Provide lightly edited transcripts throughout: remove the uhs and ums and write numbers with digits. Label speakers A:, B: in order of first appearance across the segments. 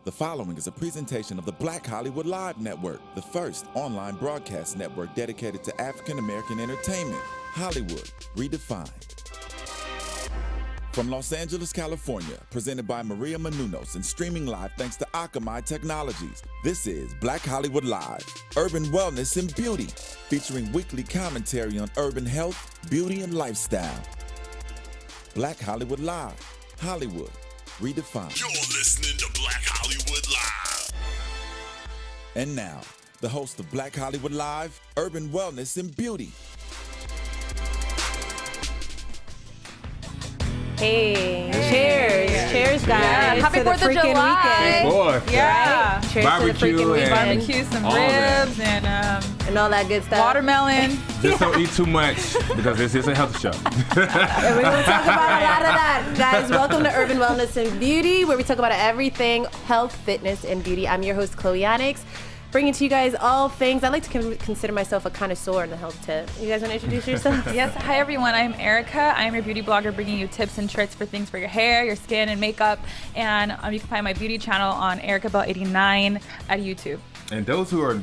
A: The following is a presentation of the Black Hollywood Live Network, the first online broadcast network dedicated to African American entertainment. Hollywood Redefined. From Los Angeles, California, presented by Maria Menounos and streaming live thanks to Akamai Technologies. This is Black Hollywood Live, Urban Wellness and Beauty, featuring weekly commentary on urban health, beauty, and lifestyle. Black Hollywood Live, Hollywood Redefined.
B: You're listening to Black Hollywood Live.
A: And now, the host of Black Hollywood Live, Urban Wellness and Beauty.
C: Hey, cheers, guys.
D: Yeah. Happy
C: to the
D: 4th of
C: freaking
D: July.
C: weekend.
E: Boy.
D: Yeah.
C: Right? Cheers
E: Barbecue
C: to the freaking
E: and-
C: weekend.
D: Barbecue, some
E: All that.
D: ribs,
C: And all that good stuff.
D: watermelon.
E: Just don't eat too much because this is a health show.
C: And we're going to talk about a lot of that. Guys, welcome to Urban Wellness and Beauty, where we talk about everything health, fitness, and beauty. I'm your host, Chloe Onyx, bringing to you guys all things. I like to consider myself a connoisseur in the health tip. You guys want to introduce yourself?
D: Yes. Hi, everyone. I'm Erica. I'm your beauty blogger, bringing you tips and tricks for things for your hair, your skin, and makeup. And you can find my beauty channel on EricaBell89 at YouTube.
E: And those who are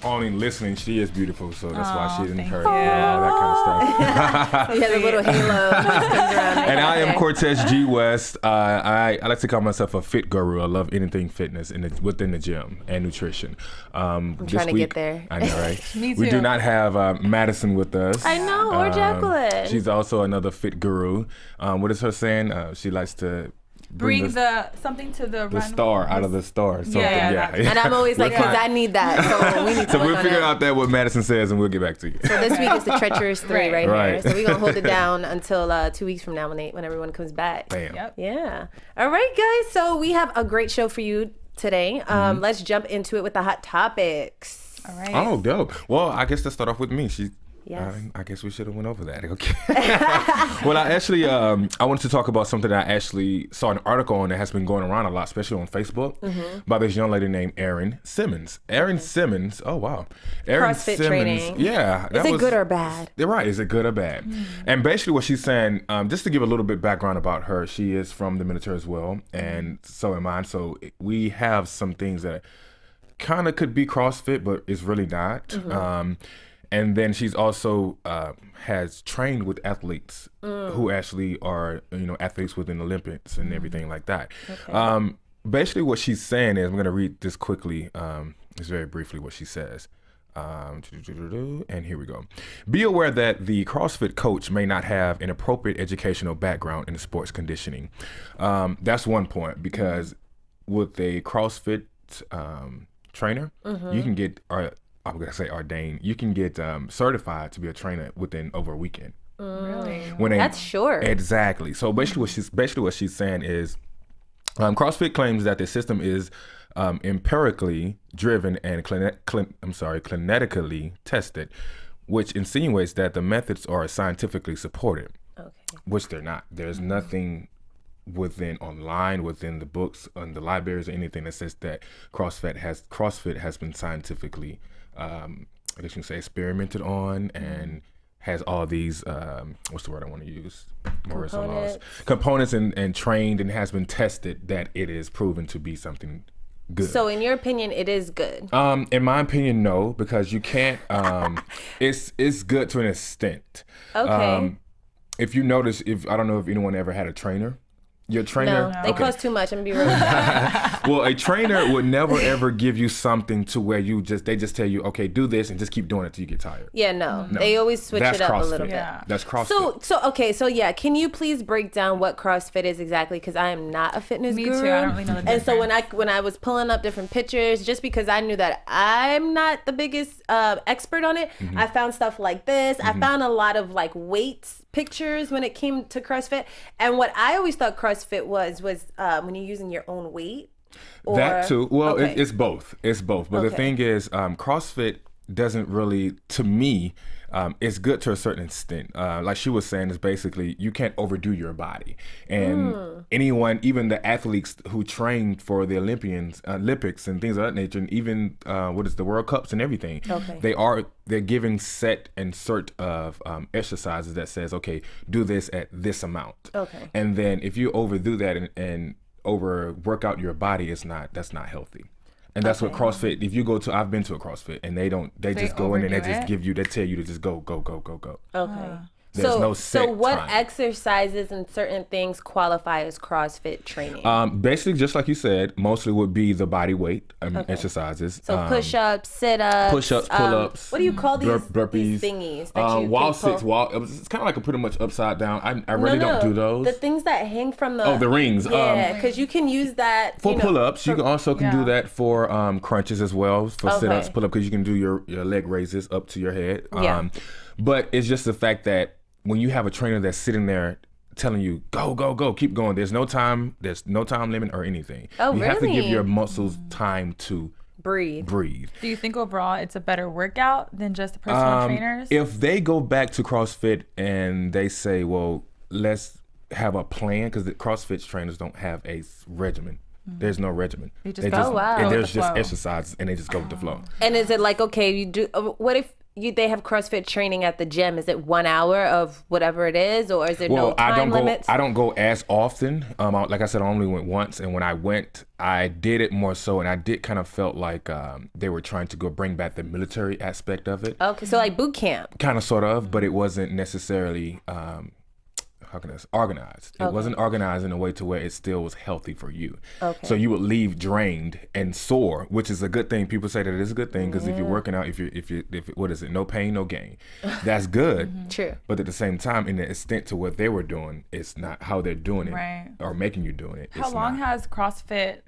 E: only listening, she is beautiful, so that's why she didn't
D: thank
E: hurt
D: you.
E: and all that kind of stuff.
C: You have a little halo.
E: And I am Cortez G. West. I like to call myself a fit guru. I love anything fitness within the gym and nutrition.
C: I'm trying to get there.
E: I know, right?
D: Me
E: We
D: too.
E: do not have Madison with us.
C: I know, or Jacqueline.
E: She's also another fit guru. What is her saying? She likes to
D: Bring something to the
E: the star out of the star. Something.
D: Yeah.
C: And I'm always like, because I need that. So we need to
E: So
C: work
E: we'll
C: on
E: figure
C: it.
E: out that what Madison says, and we'll get back to you.
C: So this week is the treacherous 3 right
E: Right.
C: here. So we're going to hold it down until 2 weeks from now when everyone comes back.
E: Bam.
D: Yep.
C: Yeah. All right, guys. So we have a great show for you today. Let's jump into it with the hot topics.
D: All right.
E: Oh, dope. Well, I guess let's start off with me.
C: Yes.
E: I guess we should have went over that. Okay. Well, I actually, I wanted to talk about something that I actually saw an article on that has been going around a lot, especially on Facebook, by this young lady named Erin Simmons. Erin Simmons. Oh, wow. Erin
C: CrossFit
E: Simmons.
C: training.
E: Yeah.
C: Is it good or bad?
E: They're right. Is it good or bad? And basically what she's saying, just to give a little bit background about her, she is from the military as well, and so am I. So we have some things that kind of could be CrossFit, but it's really not. And then she's also has trained with athletes who actually are, athletes within the Olympics and everything like that.
C: Okay.
E: Basically what she's saying is, I'm going to read this quickly. It's very briefly what she says. And here we go. Be aware that the CrossFit coach may not have an appropriate educational background in sports conditioning. That's one point, because with a CrossFit trainer, you can get, I'm going to say ordained, you can get certified to be a trainer within over a weekend.
D: Really?
C: That's short.
E: Exactly. So basically what she's saying is, CrossFit claims that the system is empirically driven and clinically tested, which insinuates that the methods are scientifically supported, which they're not. There's nothing within the books, on the libraries, or anything that says that CrossFit has been scientifically, I guess you can say, experimented on, and has all these, what's the word I want to use? Components and trained, and has been tested that it is proven to be something good.
C: So in your opinion, it is good?
E: In my opinion, no, because you can't, it's good to an extent.
C: Okay.
E: If you notice, I don't know if anyone ever had a trainer. Your trainer?
C: No, they cost too much. I'm gonna be real.
E: Well, a trainer would never ever give you something to where they just tell you, okay, do this and just keep doing it till you get tired.
C: Yeah, no. They always switch
E: That's
C: it up
E: CrossFit.
C: a little bit.
D: Yeah.
E: That's CrossFit.
C: So can you please break down what CrossFit is exactly? Because I am not a fitness
D: Me
C: guru.
D: too. I don't really know the
C: And so
D: difference.
C: when I was pulling up different pictures, just because I knew that I'm not the biggest expert on it, I found stuff like this. I found a lot of like weights pictures when it came to CrossFit. And what I always thought CrossFit was when you're using your own weight.
E: That too. Well,
C: Okay.
E: it's both. It's both. But the thing is, CrossFit doesn't really, to me, it's good to a certain extent. Like she was saying, is basically you can't overdo your body. And anyone, even the athletes who train for the Olympics and things of that nature, and even the World Cups and everything, they're given set and sort of exercises that says, okay, do this at this amount.
C: Okay.
E: And then if you overdo that and work out your body, that's not healthy. And that's what CrossFit, if you go to, I've been to a CrossFit, and they just go in and they just they tell you to just go.
C: Okay.
E: There's no set
C: so what
E: time.
C: exercises and certain things qualify as CrossFit training?
E: Basically, just like you said, mostly would be the body weight exercises.
C: So push-ups, sit-ups.
E: Push-ups, pull-ups.
C: What do you call these
E: burpees,
C: thingies that you
E: wall
C: can
E: sits,
C: pull?
E: it's kind of like a pretty much upside down. I really don't do those.
C: The things that hang from the...
E: Oh, the rings.
C: Yeah, because you can use that...
E: For pull-ups, you can also do that for crunches as well, for sit-ups, pull-up, because you can do your leg raises up to your head. But it's just the fact that when you have a trainer that's sitting there telling you, go, keep going. There's no time limit or anything.
C: Oh,
E: you have to give
C: really?
E: your muscles time to breathe.
D: Do you think overall it's a better workout than just the personal trainers?
E: If they go back to CrossFit and they say, well, let's have a plan, because the CrossFit trainers don't have a regimen. There's no regimen.
D: You just go with
E: and there's
D: the
E: just
D: flow.
E: exercises, and they just go with the flow.
C: And is it like, okay, you do... What if they have CrossFit training at the gym? Is it 1 hour of whatever it is, or is it no time limits?
E: I don't go as often. Like I said, I only went once, and when I went, I did it more so, and I did kind of felt like they were trying to bring back the military aspect of it.
C: Okay, so like boot camp.
E: Kind of, sort of, but it wasn't necessarily organized. It wasn't organized in a way to where it still was healthy for you. Okay. So you would leave drained and sore, which is a good thing. People say that it is a good thing, because if you're working out, if what is it? No pain, no gain. That's good.
C: True.
E: But at the same time, in the extent to what they were doing, it's not how they're doing it or making you doing it.
D: How long has CrossFit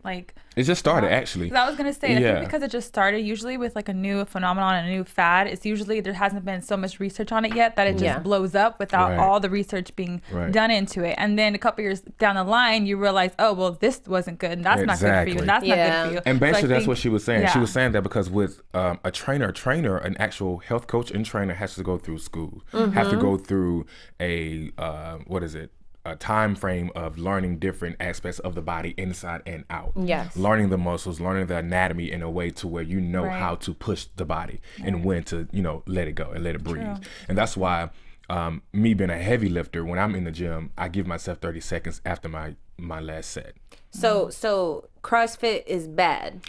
E: It just started, actually.
D: 'Cause I was gonna say, I think because it just started, usually with like a new phenomenon, a new fad, it's usually there hasn't been so much research on it yet that it just blows up without all the research being done into it. And then a couple years down the line, you realize, oh, well, this wasn't good, and that's not good for you, and that's not good for you.
E: And basically, that's what she was saying.
D: Yeah.
E: She was saying that because with a trainer, an actual health coach and trainer has to go through school, have to go through a time frame of learning different aspects of the body inside and out.
C: Yes.
E: Learning the muscles, learning the anatomy in a way to where you know how to push the body and when to, let it go and let it breathe. And that's why me being a heavy lifter, when I'm in the gym, I give myself 30 seconds after my last set.
C: So CrossFit is bad.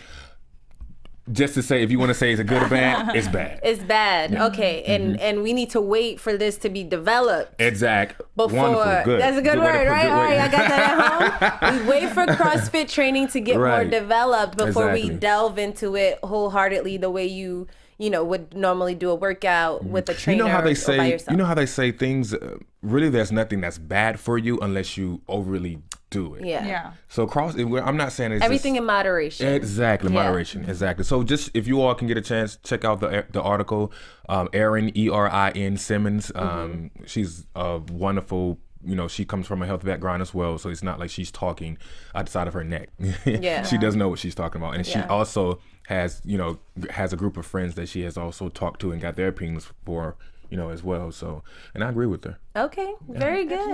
E: Just to say, if you want to say it's a good or bad, it's bad.
C: It's bad. Yeah. Okay. And we need to wait for this to be developed.
E: Exact.
C: Before.
E: Wonderful. Good.
C: That's a good word, right? All right, I got that at home. We wait for CrossFit training to get more developed before we delve into it wholeheartedly the way you would normally do a workout with a trainer or by yourself.
E: You know how they say things, really there's nothing that's bad for you unless you overly do it.
C: Yeah.
E: So I'm not saying it's
C: everything in moderation.
E: Exactly, moderation. Exactly. So just if you all can get a chance, check out the article. Erin, Erin Simmons. She's a wonderful. She comes from a health background as well, so it's not like she's talking outside of her neck. She does know what she's talking about, and she also has a group of friends that she has also talked to and got their opinions for as well. So, and I agree with her.
C: Okay, very good.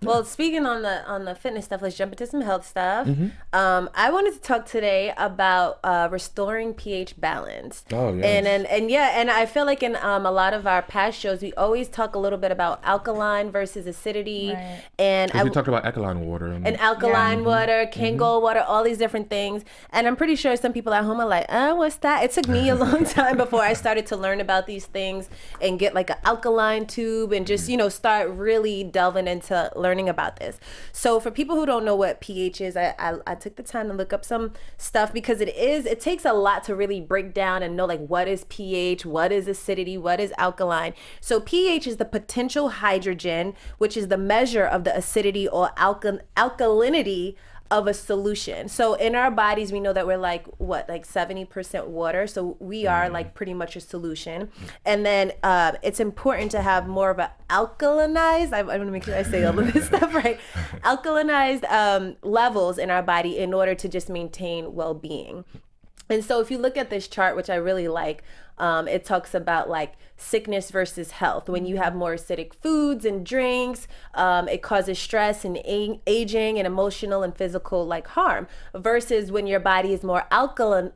C: Well, speaking on the fitness stuff, let's jump into some health stuff. I wanted to talk today about restoring pH balance.
E: Oh, yes.
C: And I feel like in a lot of our past shows, we always talk a little bit about alkaline versus acidity.
D: Right.
C: And
E: we talked about alkaline water.
C: Alkaline water, Kango water, all these different things. And I'm pretty sure some people at home are like, what's that? It took me a long time before I started to learn about these things and get like an alkaline tube and just, start really delving into learning about this. So for people who don't know what pH is, I took the time to look up some stuff because it takes a lot to really break down and know like what is pH, what is acidity, what is alkaline. So pH is the potential hydrogen, which is the measure of the acidity or alkalinity of a solution. So in our bodies, we know that we're like 70% water. So we are like pretty much a solution. And then it's important to have more of an alkalinized, I want to make sure I say all of this stuff right, alkalinized levels in our body in order to just maintain well-being. And so if you look at this chart, which I really like, It talks about like sickness versus health. When you have more acidic foods and drinks, it causes stress and aging and emotional and physical like harm, versus when your body is more alkalinized.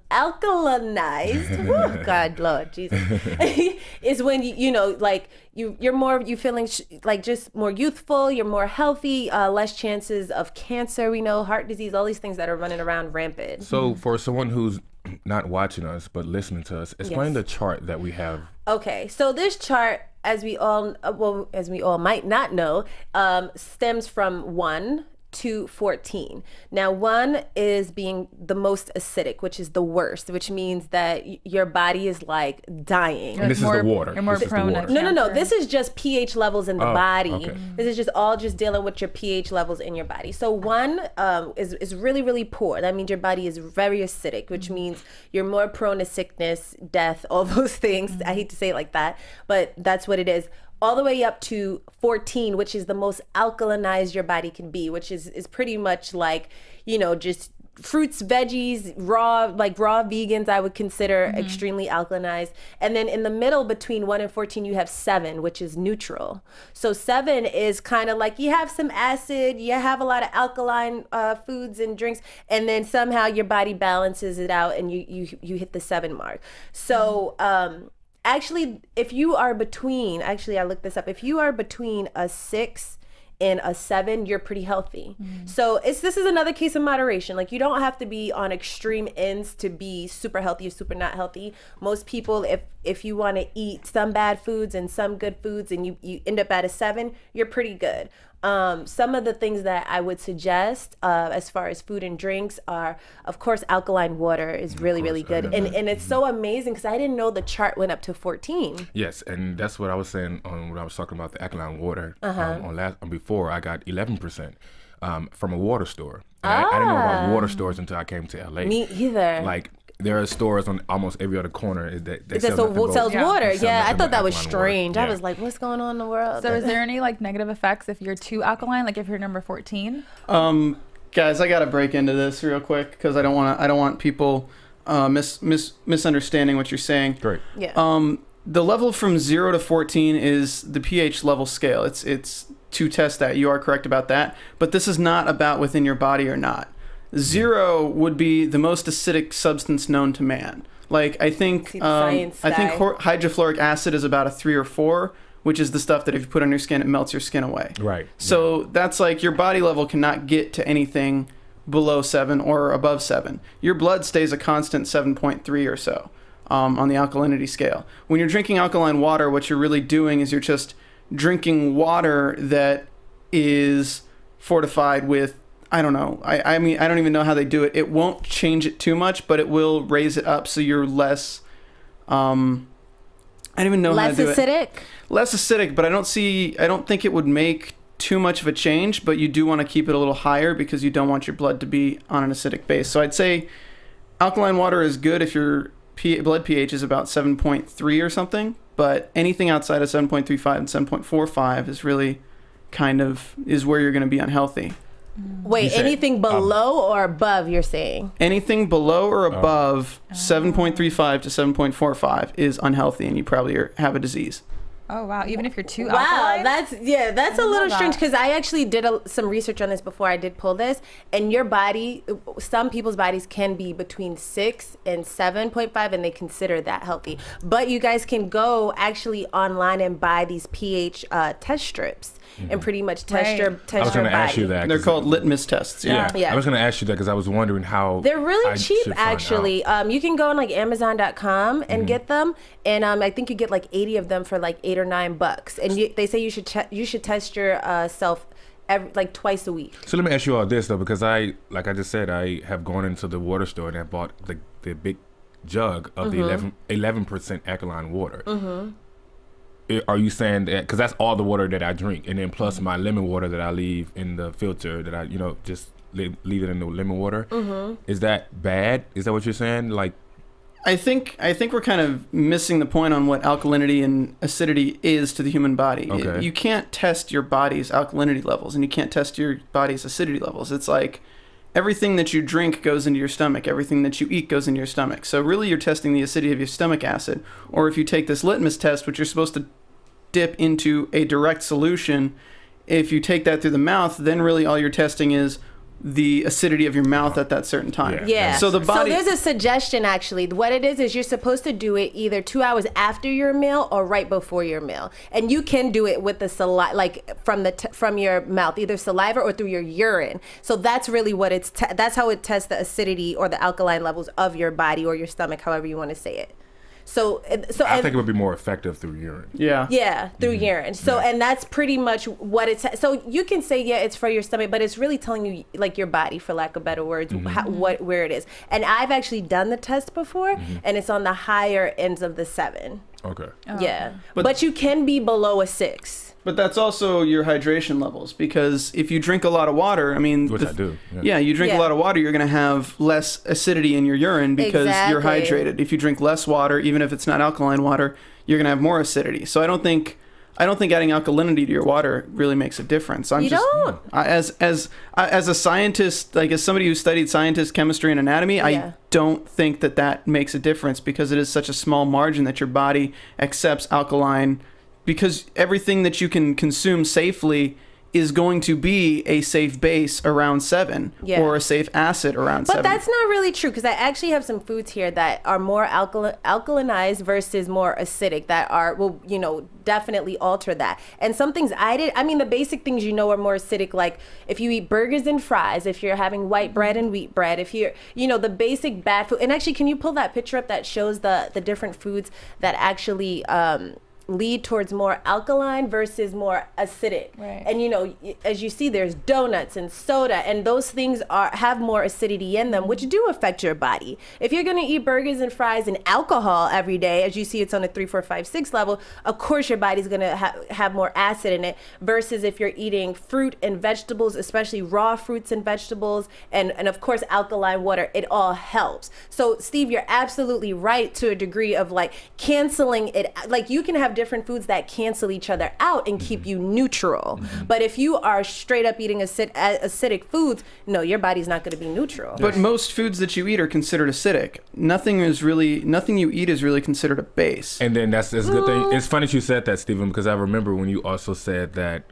C: Woo, God, Lord, Jesus, is when you're feeling like just more youthful, you're more healthy, less chances of cancer, we know, heart disease, all these things that are running around rampant.
E: So for someone who's not watching us but listening to us, explain the chart that we have.
C: Okay, so this chart, as we all might not know, stems from 1 to 14. Now 1 is being the most acidic, which is the worst, which means that your body is like dying.
E: And this is the water.
D: You're more prone to
C: No. This is just pH levels in the body.
E: Okay.
C: This is just all just dealing with your pH levels in your body. So 1 is really, really poor. That means your body is very acidic, which means you're more prone to sickness, death, all those things. I hate to say it like that, but that's what it is. All the way up to 14, which is the most alkalinized your body can be, which is pretty much like, just fruits, veggies, raw vegans, I would consider extremely alkalinized. And then in the middle between 1 and 14, you have 7, which is neutral. So 7 is kind of like you have some acid, you have a lot of alkaline foods and drinks, and then somehow your body balances it out and you hit the 7 mark. So, actually, if you are between, I looked this up, if you are between a 6 and a 7, you're pretty healthy. So this is another case of moderation. Like, you don't have to be on extreme ends to be super healthy or super not healthy. Most people, if you want to eat some bad foods and some good foods and you end up at a 7, you're pretty good. Some of the things that I would suggest as far as food and drinks are, of course, alkaline water is really, really good. And it's so amazing because I didn't know the chart went up to 14.
E: Yes, and that's what I was saying when I was talking about the alkaline water. Before I got 11% from a water store. And I didn't know about water stores until I came to LA.
C: Me either.
E: Like, there are stores on almost every other corner that
C: sells water. Yeah, I thought that was strange.
E: Yeah.
C: I was like, what's going on in the world?
D: So is there any like negative effects if you're too alkaline, like if you're number 14?
F: Guys, I gotta break into this real quick because I don't want people misunderstanding what you're saying.
E: Great.
C: Yeah.
F: The level from 0 to 14 is the pH level scale. It's to test that. You are correct about that. But this is not about within your body or not. 0 would be the most acidic substance known to man. Like, I think hydrofluoric acid is about a 3 or 4, which is the stuff that if you put on your skin, it melts your skin away.
E: Right.
F: So that's like your body level cannot get to anything below 7 or above 7. Your blood stays a constant 7.3 or so on the alkalinity scale. When you're drinking alkaline water, what you're really doing is you're just drinking water that is fortified with, I don't know. I mean, I don't even know how they do it. It won't change it too much, but it will raise it up so you're less, I don't even know how to do it. Less acidic, but I don't think it would make too much of a change, but you do want to keep it a little higher because you don't want your blood to be on an acidic base. So I'd say alkaline water is good if your blood pH is about 7.3 or something, but anything outside of 7.35 and 7.45 is really is where you're going to be unhealthy.
C: Wait, anything below or above, you're saying?
F: Anything below or above 7.35 to 7.45 is unhealthy, and you probably have a disease.
D: Oh, wow. Even if you're too alkaline?
C: That's a little strange because I actually did some research on this before I did pull this. And your body, some people's bodies can be between 6 and 7.5 and they consider that healthy. But you guys can go actually online and buy these pH test strips and pretty much test your body.
E: I was going to ask you that.
F: They're called litmus tests.
E: Yeah. I was going to ask you that because I was wondering how
C: they're really cheap actually. You can go on like Amazon.com and get them, and I think you get like 80 of them for like $8 or $9, and they say you should test yourself twice a week.
E: So let me ask you all this though, because I just said, I have gone into the water store and I bought the big jug of the 11% alkaline water. Are you saying that because that's all the water that I drink, and then plus my lemon water that I leave in the filter that I just leave it in the lemon water? Is that bad? Is that what you're saying? Like,
F: I think we're kind of missing the point on what alkalinity and acidity is to the human body.
E: Okay.
F: You can't test your body's alkalinity levels, and you can't test your body's acidity levels. It's like everything that you drink goes into your stomach. Everything that you eat goes into your stomach. So really you're testing the acidity of your stomach acid. Or if you take this litmus test, which you're supposed to dip into a direct solution, if you take that through the mouth, then really all you're testing is the acidity of your mouth at that certain time.
C: Yeah.
F: So the body.
C: So there's a suggestion actually. What it is you're supposed to do it either 2 hours after your meal or right before your meal, and you can do it with the saliva, like from your mouth, either saliva or through your urine. So that's really what that's how it tests the acidity or the alkaline levels of your body or your stomach, however you want to say it. So
E: I think it would be more effective through urine.
C: Yeah, through urine. So and that's pretty much what it's. So you can say it's for your stomach, but it's really telling you like your body, for lack of better words, where it is. And I've actually done the test before, and it's on the higher ends of the 7.
E: Okay.
C: Yeah, but you can be below a 6.
F: But that's also your hydration levels, because if you drink a lot of water, I mean,
E: which I do.
F: Yeah, you drink a lot of water, you're going to have less acidity in your urine because you're hydrated. If you drink less water, even if it's not alkaline water, you're going to have more acidity. So I don't think adding alkalinity to your water really makes a difference. As a scientist, like as somebody who studied chemistry and anatomy, I don't think that makes a difference, because it is such a small margin that your body accepts alkaline, because everything that you can consume safely is going to be a safe base around 7 or a safe acid around 7.
C: But that's not really true, because I actually have some foods here that are more alkalinized versus more acidic that will definitely alter that. And some things the basic things are more acidic, like if you eat burgers and fries, if you're having white bread and wheat bread, if you're, the basic bad food. And actually, can you pull that picture up that shows the different foods that actually lead towards more alkaline versus more acidic.
D: Right.
C: And as you see, there's donuts and soda, and those things have more acidity in them, which do affect your body. If you're going to eat burgers and fries and alcohol every day, as you see it's on a 3, 4, 5, 6 level, of course your body's going to have more acid in it, versus if you're eating fruit and vegetables, especially raw fruits and vegetables, and of course alkaline water, it all helps. So Steve, you're absolutely right to a degree of like canceling it. Like you can have different foods that cancel each other out and keep you neutral. But if you are straight up eating acidic foods, no, your body's not going to be neutral.
F: But most foods that you eat are considered acidic. Nothing you eat is really considered a base.
E: And then that's a good thing. It's funny that you said that, Stephen, because I remember when you also said that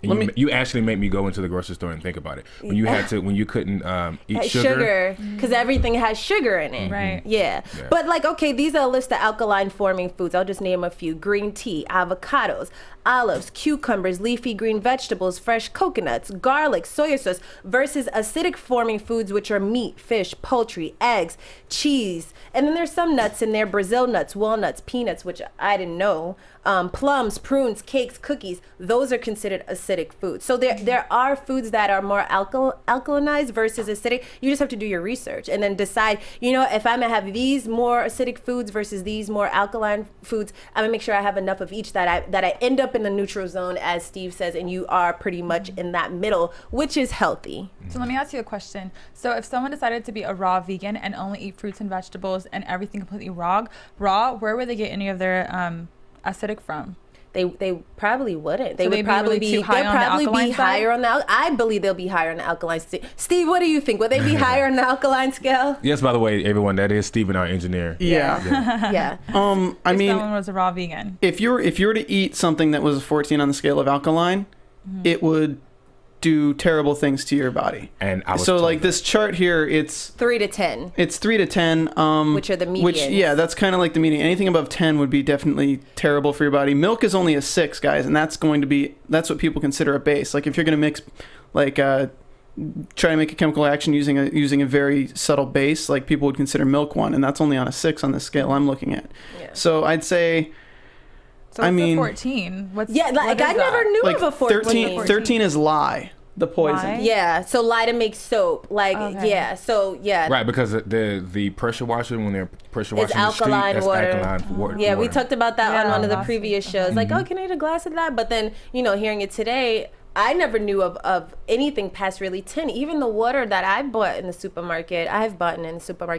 E: you actually made me go into the grocery store and think about it. When you couldn't eat sugar.
C: Because everything has sugar in it.
D: Right.
C: Yeah. But these are a list of alkaline forming foods. I'll just name a few. Green tea, avocados, olives, cucumbers, leafy green vegetables, fresh coconuts, garlic, soy sauce, versus acidic forming foods, which are meat, fish, poultry, eggs, cheese. And then there's some nuts in there, Brazil nuts, walnuts, peanuts, which I didn't know, plums, prunes, cakes, cookies. Those are considered acidic foods. So there are foods that are more alkalinized versus acidic. You just have to do your research and then decide, if I'm going to have these more acidic foods versus these more alkaline foods, I'm going to make sure I have enough of each that I end up in the neutral zone, as Steve says, and you are pretty much in that middle, which is healthy.
D: So let me ask you a question. So if someone decided to be a raw vegan and only eat fruits and vegetables and everything completely raw, where would they get any of their acidic from?
C: They probably wouldn't. They
D: so
C: would probably be higher on the I believe they'll be higher on the alkaline. Steve, what do you think? Would they be higher on the alkaline scale?
E: Yes, by the way, everyone, that is Stephen, our engineer.
C: Yeah.
D: I mean, someone was a raw vegan.
F: If you were to eat something that was a 14 on the scale of alkaline, it would do terrible things to your body.
E: And
F: this chart here, it's
C: 3 to 10.
F: It's 3 to 10,
C: which are the medians.
F: That's kind of like the median. Anything above 10 would be definitely terrible for your body. Milk is only a 6, guys, and that's what people consider a base. Like if you're going to mix, try to make a chemical action using a very subtle base, like people would consider milk one, and that's only on a 6 on the scale I'm looking at. Yeah. So I'd say.
D: So what's a 14? I
C: never knew of a 14.
F: 13 is lye, the poison.
C: Lye? Yeah, so lye to make soap. Right,
E: because the pressure washer, when they're pressure washing the street, that's alkaline water.
C: Yeah, we talked about that on one of the previous shows. Like, can I eat a glass of that? But then, hearing it today, I never knew of anything past really 10. Even the water that I've bought in the supermarket,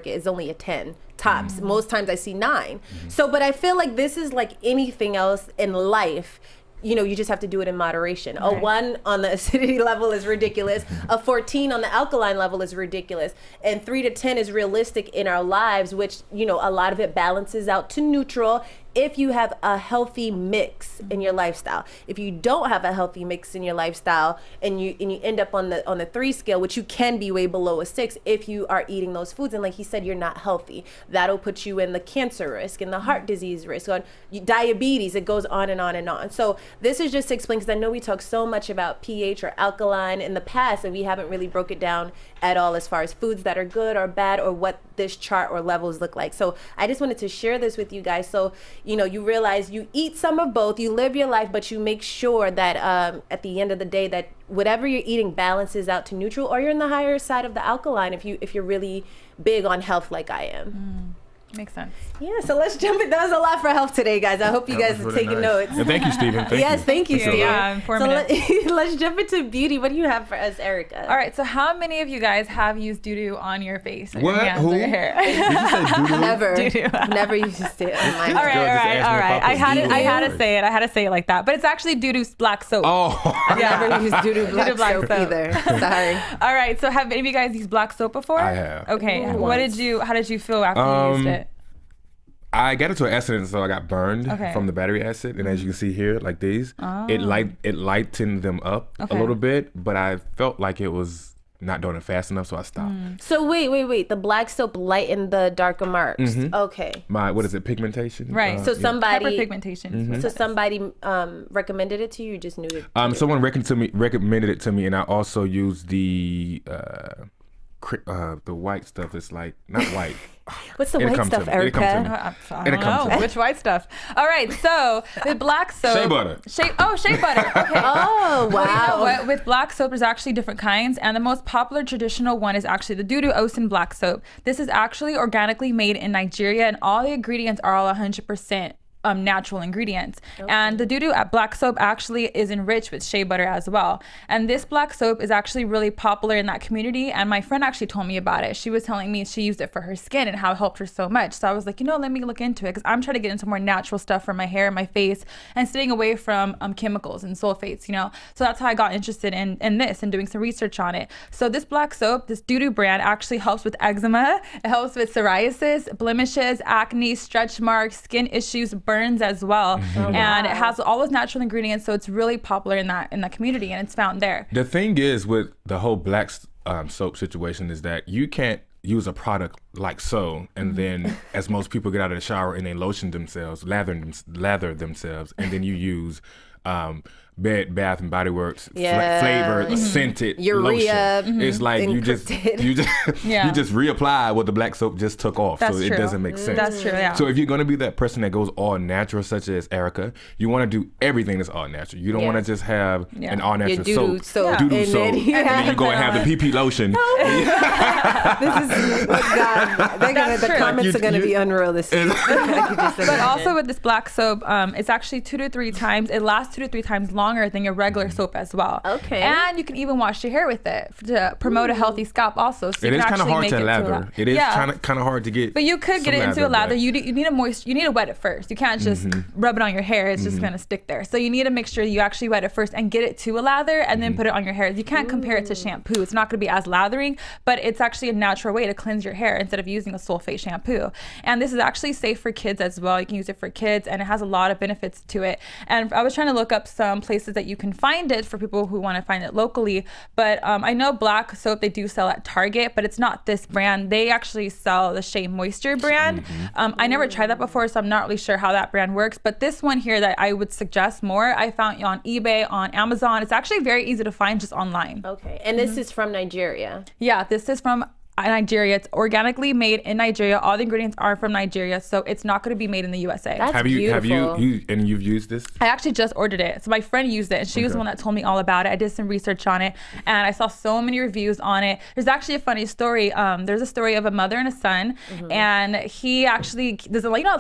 C: is only a 10 tops. Most times I see 9. So, but I feel like this is like anything else in life. you just have to do it in moderation. A 1 on the acidity level is ridiculous. A 14 on the alkaline level is ridiculous. And 3 to 10 is realistic in our lives, which, a lot of it balances out to neutral if you have a healthy mix in your lifestyle. If you don't have a healthy mix in your lifestyle and you end up on the 3 scale, which you can be way below a 6 if you are eating those foods, and like he said, you're not healthy. That'll put you in the cancer risk and the heart disease risk, on diabetes. It goes on and on and on. So this is just to explain, because I know we talk so much about pH or alkaline in the past, and we haven't really broke it down at all as far as foods that are good or bad, or what this chart or levels look like. So I just wanted to share this with you guys, so you realize you eat some of both, you live your life, but you make sure that at the end of the day that whatever you're eating balances out to neutral, or you're in the higher side of the alkaline if you're really big on health like I am.
D: Makes sense.
C: Yeah, so let's jump in. That was a lot for health today, guys. I hope you guys are taking notes.
E: And thank you, Stephen.
C: Thank you, Stephen.
D: Yeah, informative.
C: So let's jump into beauty. What do you have for us, Erica?
D: All right, so how many of you guys have used DUDU on your face? Or
E: What?
D: Your hands
E: Who?
D: or your hair?
E: Did you say DUDU?
C: Never.
D: DUDU.
C: Never used to it on my
D: All right. I had to say it. I had to say it like that. But it's actually DUDU Black Soap.
E: Oh.
C: I've never used DUDU Black
D: Black
C: Soap
D: Soap.
C: either. Sorry.
D: All right, so have any of you guys used black soap before?
E: I have.
D: Okay,
C: Once.
D: how did you feel after you used it?
E: I got into an accident, so I got burned from the battery acid, and as you can see here, like these, it lightened them up a little bit, but I felt like it was not doing it fast enough, so I stopped.
C: So wait. The black soap lightened the darker marks. Okay.
E: My pigmentation?
D: Right.
C: So somebody
D: Hyperpigmentation.
C: So somebody recommended it to you. You just knew it.
E: Someone recommended it to me, and I also used the white stuff. It's like not white.
C: What's the white stuff, Erica?
D: I don't know. Which white stuff? All right, so with black soap.
E: Shea butter.
D: Shea butter. Okay.
C: Oh, wow.
D: Well, you know what? With black soap, there's actually different kinds, and the most popular traditional one is actually the DUDU Ocean Black Soap. This is actually organically made in Nigeria, and all the ingredients are all 100% natural ingredients. Okay. And the DUDU Black Soap actually is enriched with shea butter as well. And this black soap is actually really popular in that community. And my friend actually told me about it. She was telling me she used it for her skin and how it helped her so much. So I was like, let me look into it, because I'm trying to get into more natural stuff for my hair and my face, and staying away from chemicals and sulfates, So that's how I got interested in this and doing some research on it. So this black soap, this DUDU brand, actually helps with eczema. It helps with psoriasis, blemishes, acne, stretch marks, skin issues, burns as well. And it has all those natural ingredients, so it's really popular in that community, and it's found there.
E: The thing is with the whole black soap situation is that you can't use a product like so, and then as most people get out of the shower and they lotion themselves, lather themselves, and then you use Bath and Body Works flavored scented
C: urea
E: lotion. It's like you just reapply what the black soap just took off.
D: That's
E: so
D: true.
E: It doesn't make sense.
D: That's true, yeah.
E: So if you're going to be that person that goes all natural, such as Erica, you want to do everything that's all natural. You don't want to just have an all natural soap, DUDU soap, and then you go and have the PP lotion.
C: The comments are going to be unrealistic.
D: But also with this black soap, it's actually 2 to 3 times. It lasts 2 to 3 times longer than your regular soap as well.
C: Okay.
D: And you can even wash your hair with it to promote a healthy scalp also. So
E: it is kind of hard to lather. It is kind of hard to get.
D: But you could get it into a lather. You need to wet it first. You can't just rub it on your hair. It's just going to stick there. So you need to make sure you actually wet it first and get it to a lather, and then put it on your hair. You can't compare it to shampoo. It's not going to be as lathering, but it's actually a natural way to cleanse your hair instead of using a sulfate shampoo. And this is actually safe for kids as well. You can use it for kids, and it has a lot of benefits to it. And I was trying to look up some places that you can find it for people who want to find it locally. But I know black soap they do sell at Target, but it's not this brand. They actually sell the Shea Moisture brand. I never tried that before, so I'm not really sure how that brand works. But this one here that I would suggest more, I found on eBay, on Amazon. It's actually very easy to find just online.
C: Okay, and this is from Nigeria.
D: Yeah, this is from Nigeria. It's organically made in Nigeria. All the ingredients are from Nigeria, so it's not going to be made in the USA.
C: That's
E: beautiful.
C: Have
E: you've used this?
D: I actually just ordered it. So my friend used it, and she was the one that told me all about it. I did some research on it, and I saw so many reviews on it. There's actually a funny story. There's a story of a mother and a son, and he actually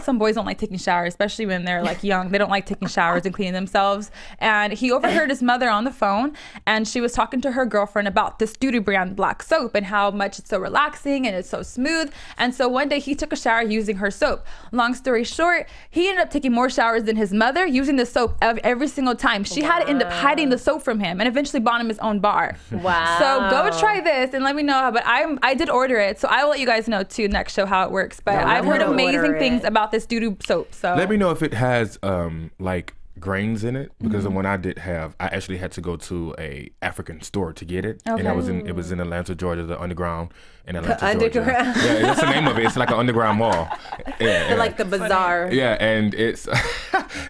D: some boys don't like taking showers, especially when they're like young. They don't like taking showers and cleaning themselves. And he overheard his mother on the phone, and she was talking to her girlfriend about this DUDU brand black soap and how much it's so relaxing and it's so smooth. And so one day he took a shower using her soap. Long story short, he ended up taking more showers than his mother using the soap every single time. She had to end up hiding the soap from him and eventually bought him his own bar.
C: Wow.
D: So go try this and let me know. But I did order it, so I will let you guys know too next show how it works. But I've heard amazing things about this DUDU soap. So
E: let me know if it has like grains in it, because the one I did have, I actually had to go to a African store to get it, and it was in Atlanta, Georgia, the underground in Atlanta, Georgia. Yeah, that's the name of it. It's like an underground mall. Yeah,
C: like the bazaar.
E: Yeah, and it's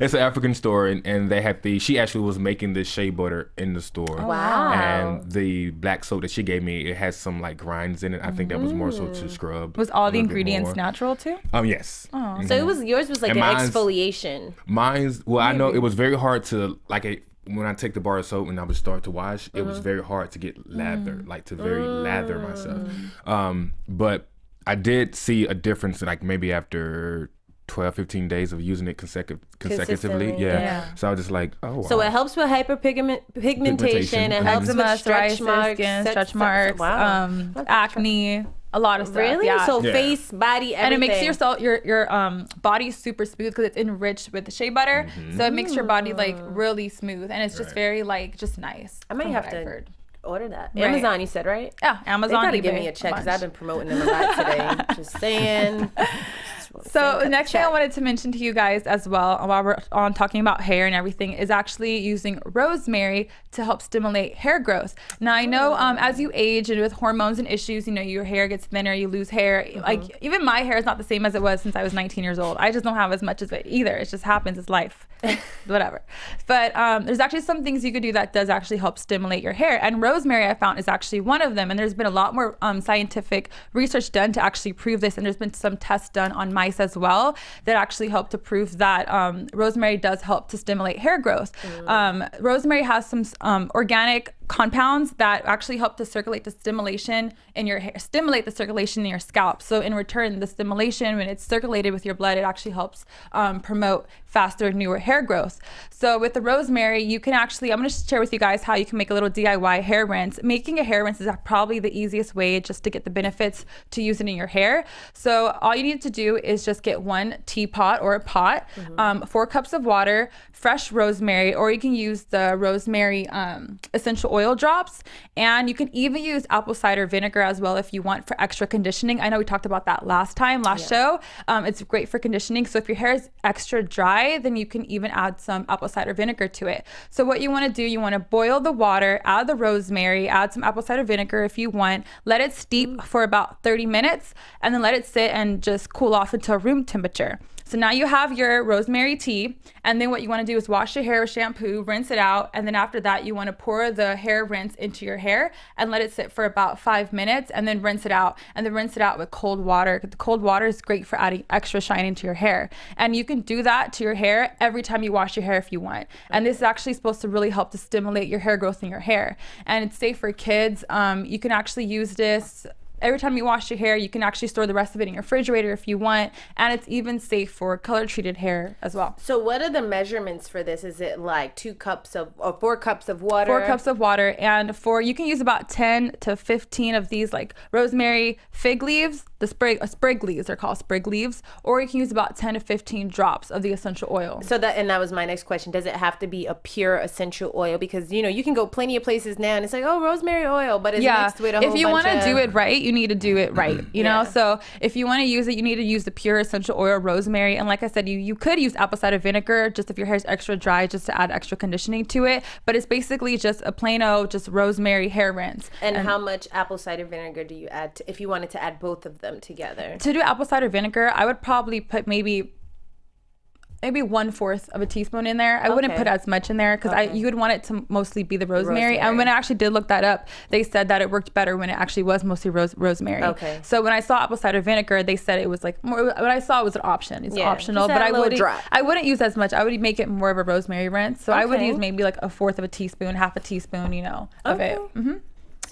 E: it's an African store, and they had she actually was making this shea butter in the store.
C: Oh, wow.
E: And the black soap that she gave me, it has some like grinds in it. I think that was more so to scrub.
D: Was all the ingredients natural too?
E: Yes.
D: Oh.
C: So yours was like an exfoliation.
E: Mine's, well, I know it was very hard to when I take the bar of soap and I would start to wash, it was very hard to get lather, like to very lather myself. But I did see a difference, like maybe after 12, 15 days of using it consecutively. Yeah. So I was just like, oh, wow.
C: So it helps with hyperpigmentation. It helps with stretch marks.
D: Wow. Acne. A lot of stuff.
C: Really?
D: Yeah.
C: So face, body, everything.
D: And it makes your body super smooth because it's enriched with the shea butter. So it makes your body like really smooth, and it's just very like just nice.
C: I might have to order that.
D: Right.
C: Amazon, you said, right?
D: Yeah, Amazon.
C: They gotta give me a check because I've been promoting them a lot today. Just saying.
D: So the next thing I wanted to mention to you guys as well, while we're on talking about hair and everything, is actually using rosemary to help stimulate hair growth. Now I know as you age and with hormones and issues, you know, your hair gets thinner, you lose hair. Like even my hair is not the same as it was since I was 19 years old. I just don't have as much as it either. It just happens. It's life. Whatever. But there's actually some things you could do that does actually help stimulate your hair. And rosemary, I found, is actually one of them. And there's been a lot more scientific research done to actually prove this. And there's been some tests done on mice as well that actually help to prove that rosemary does help to stimulate hair growth. Rosemary has some organic compounds that actually help to circulate the stimulation in your hair, stimulate the circulation in your scalp. So in return, the stimulation, when it's circulated with your blood, it actually helps promote faster, newer hair growth. So with the rosemary, you can actually, I'm going to share with you guys how you can make a little DIY hair rinse. Making a hair rinse is probably the easiest way just to get the benefits to use it in your hair. So all you need to do is just get 1 teapot or a pot, 4 cups of water, fresh rosemary, or you can use the rosemary essential oil drops, and you can even use apple cider vinegar as well if you want for extra conditioning. I know we talked about that last show. It's great for conditioning. So if your hair is extra dry, then you can even add some apple cider vinegar to it. So what you want to do, you want to boil the water, add the rosemary, add some apple cider vinegar if you want, let it steep for about 30 minutes, and then let it sit and just cool off until room temperature. So now you have your rosemary tea, and then what you want to do is wash your hair with shampoo, rinse it out, and then after that you want to pour the hair rinse into your hair and let it sit for about 5 minutes, and then rinse it out, and then rinse it out with cold water. The cold water is great for adding extra shine into your hair, and you can do that to your hair every time you wash your hair if you want. And this is actually supposed to really help to stimulate your hair growth in your hair, and it's safe for kids. You can actually use this every time you wash your hair. You can actually store the rest of it in your refrigerator if you want, and it's even safe for color treated hair as well.
C: So what are the measurements for this? Is it like 2 cups of or 4 cups of water?
D: 4 cups of water, and you can use about 10 to 15 of these like rosemary fig leaves, the sprig leaves, they're called sprig leaves, or you can use about 10 to 15 drops of the essential oil.
C: So that was my next question. Does it have to be a pure essential oil? Because you know you can go plenty of places now and it's like, oh, rosemary oil, but it's mixed with a whole bunch of...
D: If you want to do it right, you need to do it right, you know? So if you want to use it, you need to use the pure essential oil rosemary. And like I said, you could use apple cider vinegar just if your hair is extra dry, just to add extra conditioning to it. But it's basically just a plain old, just rosemary hair rinse.
C: And how much apple cider vinegar do you add if you wanted to add both of them together?
D: To do apple cider vinegar, I would probably put maybe 1/4 of a teaspoon in there. I wouldn't put as much in there because you would want it to mostly be the rosemary. And when I actually did look that up, they said that it worked better when it actually was mostly rosemary. Okay. So when I saw apple cider vinegar, they said it was like more. What I saw was an option. It's optional, but I wouldn't use as much. I would make it more of a rosemary rinse. So I would use maybe like 1/4 of a teaspoon, half a teaspoon, of it.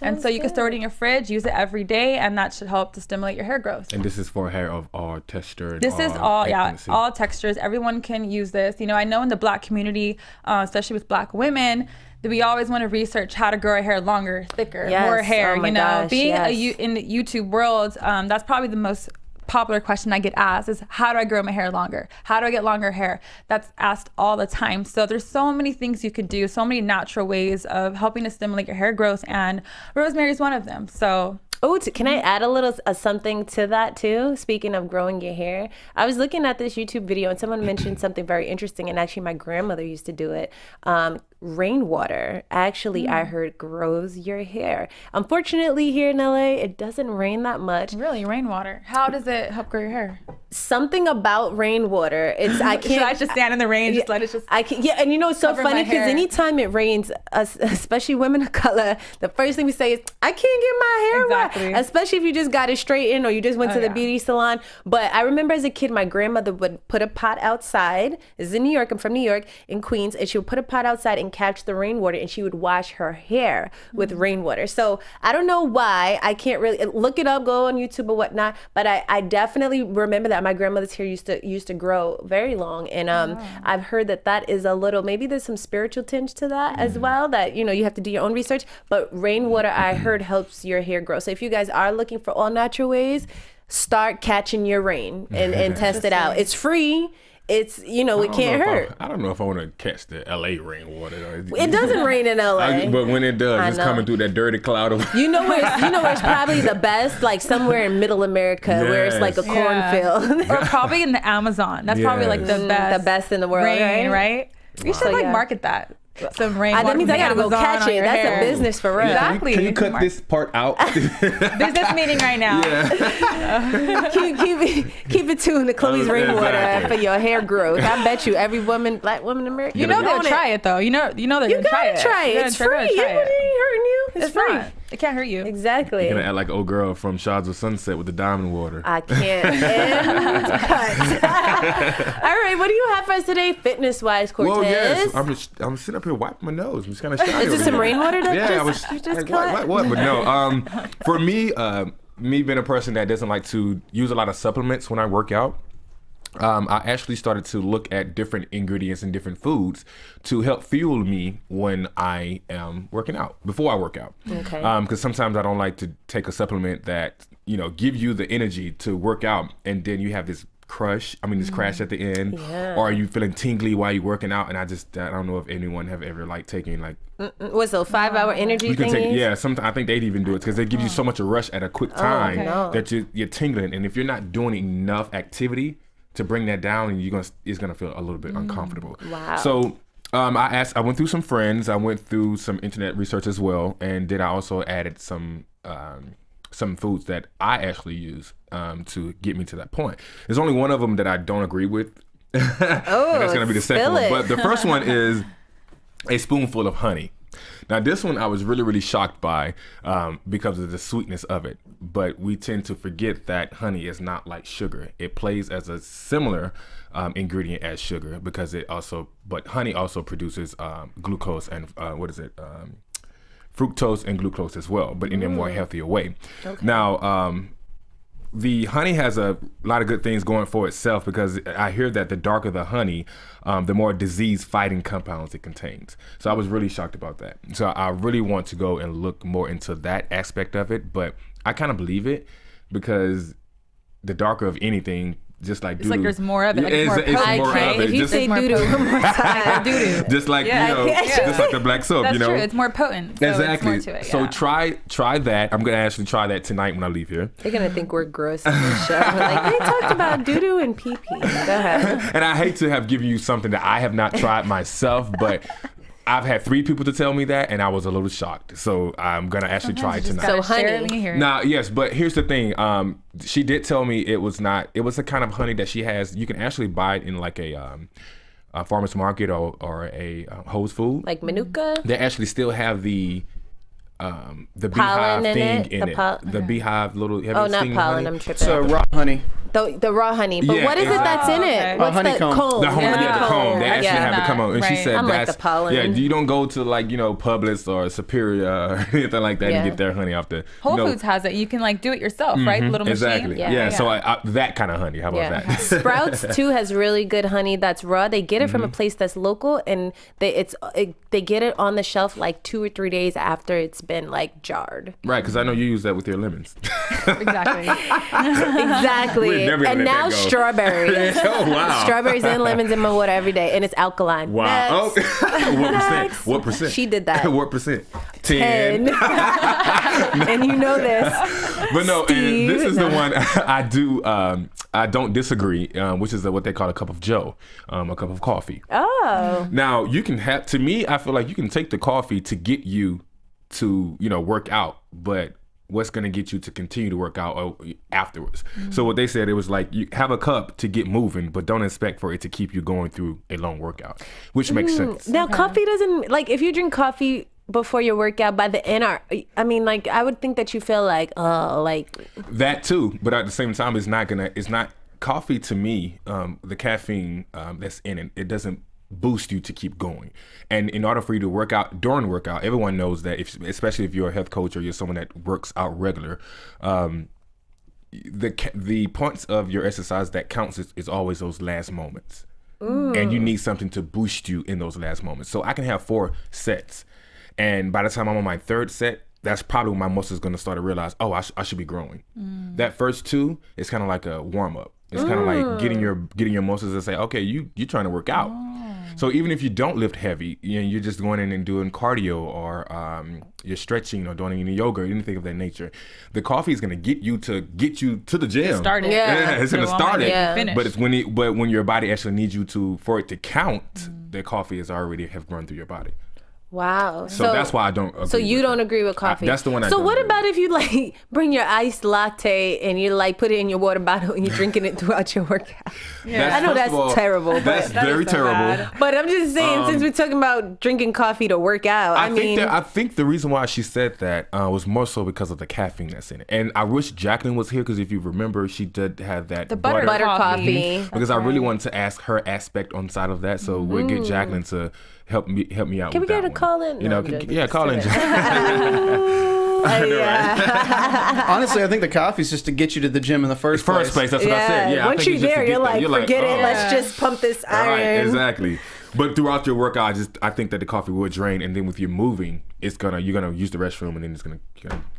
D: And so you can store it in your fridge, use it every day, and that should help to stimulate your hair growth.
E: And this is for hair of all texture.
D: This is all textures. Everyone can use this. You know, I know in the Black community, especially with Black women, that we always want to research how to grow our hair longer, thicker, more hair.
C: Oh my
D: you know,
C: gosh,
D: being in the YouTube world, that's probably the most popular question I get asked is, how do I grow my hair longer? How do I get longer hair? That's asked all the time. So there's so many things you could do, so many natural ways of helping to stimulate your hair growth, and rosemary is one of them. So
C: can I add a little something to that too? Speaking of growing your hair, I was looking at this YouTube video and someone mentioned something very interesting, and actually my grandmother used to do it. Rainwater actually, I heard, grows your hair. Unfortunately, here in LA, it doesn't rain that much.
D: Really, rainwater. How does it help grow your hair?
C: Something about rainwater. It's I can't.
D: Should I just stand in the rain? Just let it just.
C: I can. Yeah, and you know it's so
D: cover
C: funny
D: my
C: because
D: hair.
C: anytime it rains, especially women of color, the first thing we say is, "I can't get my hair
D: Exactly.
C: wet." Especially if you just got it straightened or you just went to the beauty salon. But I remember as a kid, my grandmother would put a pot outside. This is in New York. I'm from New York, in Queens, and she would put a pot outside and catch the rainwater, and she would wash her hair with rainwater. So I don't know why. I can't really look it up, go on YouTube or whatnot. But I definitely remember that my grandmother's hair used to grow very long, and I've heard that is a little, maybe there's some spiritual tinge to that as well. That you have to do your own research. But rainwater, I heard, helps your hair grow. So if you guys are looking for all natural ways, start catching your rain and test it out. It's free. It's, it can't hurt.
E: I don't know if I want to catch the LA rainwater.
C: It doesn't rain in LA.
E: But when it does, it's
C: know.
E: coming through that dirty cloud of.
C: You know where it's probably the best, like somewhere in Middle America, where it's like a cornfield.
D: Or probably in the Amazon. That's probably like the best.
C: The best in the world,
D: rain,
C: right?
D: We should market that. Some rain.
C: That means I gotta go catch it. That's a business for real.
D: Exactly.
E: Can you cut this part out?
D: Business meeting right now.
E: Yeah.
C: keep it tuned to Chloe's rainwater
E: Exactly.
C: for your hair growth. I bet you every Black woman in America,
D: they'll try it though. You know they're gonna try it.
C: Try it. It's free. It ain't hurting you. It's free.
D: Not. It can't hurt you.
C: Exactly.
E: You're gonna act like old girl from Shards of Sunset with the diamond water.
C: I can't. All right, what do you have for us today, fitness-wise, Cortez?
E: Well, yes. I'm sitting up here wiping my nose. I'm just kind of shy.
C: Is it some rainwater that
E: you just cut? What? But no. For me, me being a person that doesn't like to use a lot of supplements when I work out, I actually started to look at different ingredients and different foods to help fuel me when I am working out, before I work out.
C: Okay.
E: Because sometimes I don't like to take a supplement that, give you the energy to work out, and then you have this crash at the end, or are you feeling tingly while you're working out? And I don't know if anyone have ever taken
C: what's the 5-hour energy
E: you can
C: thing?
E: take sometimes I think they'd even do it because they give you so much a rush at a quick time that you're tingling, and if you're not doing enough activity to bring that down, it's gonna feel a little bit uncomfortable.
C: Wow.
E: So I went through some friends, I went through some internet research as well, and then I also added some foods that I actually use to get me to that point. There's only one of them that I don't agree with. And that's gonna be the second one. But the first one is a spoonful of honey. Now this one I was really, really shocked by because of the sweetness of it. But we tend to forget that honey is not like sugar. It plays as a similar ingredient as sugar but honey also produces glucose and fructose and glucose as well, but in a more healthier way. Okay. Now, the honey has a lot of good things going for itself because I hear that the darker the honey, the more disease-fighting compounds it contains. So I was really shocked about that. So I really want to go and look more into that aspect of it, but I kind of believe it because the darker of anything, just like
D: it's
E: DUDU.
D: Like there's more of it. Like
E: it's more of it.
C: If you say DUDU one more time,
D: DUDU.
E: Just like just like the black soap.
D: That's true. It's more potent. So
E: exactly.
D: It's more to it,
E: So try that. I'm gonna actually try that tonight when I leave here.
C: They're gonna think we're gross in this show. We're like, they talked about DUDU and pee pee. Go ahead.
E: And I hate to have given you something that I have not tried myself, but I've had 3 people to tell me that, and I was a little shocked. So I'm gonna actually try it tonight.
C: So honey.
E: Now, yes, but here's the thing. She did tell me it was a kind of honey that she has. You can actually buy it in like a farmer's market or a Whole Foods.
C: Like Manuka?
E: They actually still have the beehive
C: pollen
E: thing
C: in it.
E: The beehive little.
C: Not pollen. Honey? I'm tripping.
F: So raw honey.
C: The raw honey. But what is it that's in it? What's the
F: honeycomb.
C: comb?
E: The comb. They actually have the comb. And she said
C: I'm like
E: that's
C: the pollen.
E: Yeah, you don't go to like Publix or Superior or anything like that and get their honey off the
D: Whole Foods has it. You can like do it yourself, right? Little machine.
E: Exactly. Yeah. So that kind of honey. How about that?
C: Sprouts too has really good honey that's raw. They get it from a place that's local, and they get it on the shelf like 2 or 3 days after it's been like jarred.
E: Right, because I know you use that with your lemons.
D: Exactly.
C: Exactly. And now strawberries.
E: Oh wow.
C: Strawberries and lemons in my water every day, and it's alkaline.
E: Wow.
C: Next.
E: Oh. What percent?
C: She did that.
E: What percent? 10.
C: And you know this.
E: But no,
C: Steve.
E: and this is the one I do. I don't disagree, which is what they call a cup of joe, a cup of coffee.
C: Oh.
E: Now you can have. To me, I feel like you can take the coffee to get you to work out, but what's going to get you to continue to work out afterwards? So what they said, it was like you have a cup to get moving, but don't expect for it to keep you going through a long work,out, which makes sense.
C: Now coffee doesn't, like, if you drink coffee before your workout, by the end, I mean, like, I would think that you feel like, that
E: too, but at the same time, it's not coffee to me. The caffeine that's in it doesn't boost you to keep going. And in order for you to work out during workout, everyone knows that especially if you're a health coach or you're someone that works out regular, the points of your exercise that counts is always those last moments. And you need something to boost you in those last moments. So I can have 4 sets, and by the time I'm on my 3rd set, that's probably when my muscles going to start to realize, I should be growing. That first 2 is kind of like a warm up. It's kind of like getting your muscles to say, okay, you're trying to work out. So even if you don't lift heavy, you're just going in and doing cardio, or you're stretching or doing any yoga or anything of that nature, the coffee is going to get you to the gym.
D: Start it.
E: Yeah, it's going to start it.
C: Yeah.
E: But it's when your body actually needs you for it to count, the coffee has already have run through your body.
C: wow.
E: So that's why I don't agree.
C: So you don't agree with coffee?
E: That's the one I
C: So
E: don't
C: what
E: agree
C: about
E: with.
C: if you like bring your iced latte and you like put it in your water bottle and you're drinking it throughout your workout?
E: That's,
C: I know
E: first
C: that's
E: of all,
C: terrible.
E: That's
C: but
E: very
D: is so
E: terrible.
D: bad.
C: But I'm just saying, since we're talking about drinking coffee to work out, I mean,
E: I think the reason why she said that was more so because of the caffeine that's in it. And I wish Jacqueline was here, because if you remember, she did have that
D: butter
C: coffee.
E: Because I really wanted to ask her aspect on side of that. So we'll get Jacqueline to help me out.
C: Can we
E: with
C: get
E: that
C: a
E: one.
C: call in? No, I'm joking.
E: Call in.
F: Honestly, I think the coffee's just to get you to the gym in the first place.
E: That's what I said. Yeah, I
C: Once
E: think
C: you're
E: it's just
C: there,
E: to
C: you're
E: get
C: like,
E: there.
C: forget it.
E: oh.
C: Let's just pump this iron.
E: Right, exactly. But throughout your workout, I think that the coffee will drain, and then with you moving, you're gonna use the restroom, and then it's gonna.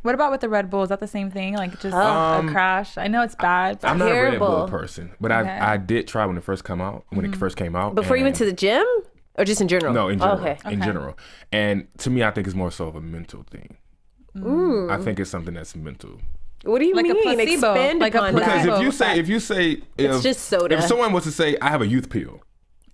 D: What about with the Red Bull? Is that the same thing? Like just a crash? I know it's bad.
E: I'm not a Red Bull
C: terrible.
E: person, but
D: Okay.
E: I did try when it first came out.
C: Before you went to the gym? Or just in general?
E: No, in general.
C: Okay.
E: In general. And to me, I think it's more so of a mental thing. I think it's something that's mental.
C: What do you
D: Like a
C: mean?
D: placebo,
C: Expand
D: like a
C: upon
E: Because
C: that.
E: if you say
C: It's just soda.
E: If someone was to say, I have a youth pill,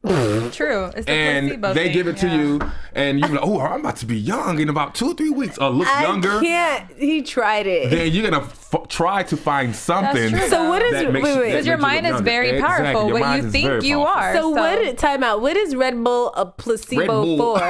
D: True. It's the
E: and
D: placebo
E: they
D: thing.
E: give it to you, and you're like, oh, I'm about to be young in about 2 or 3 weeks, or look younger.
C: I can't. He tried it.
E: Then you're gonna try to find something.
D: true.
C: So what is
E: that makes you-
C: wait,
E: that
C: wait.
D: Because your
E: makes you
D: mind
E: look
D: is
E: younger.
D: very
E: Exactly.
D: powerful.
E: Your
D: What
E: mind
D: you
E: is
D: think
E: very
D: you
E: powerful.
D: are.
C: So what? Time out. What is Red Bull a placebo
E: Bull.
C: for?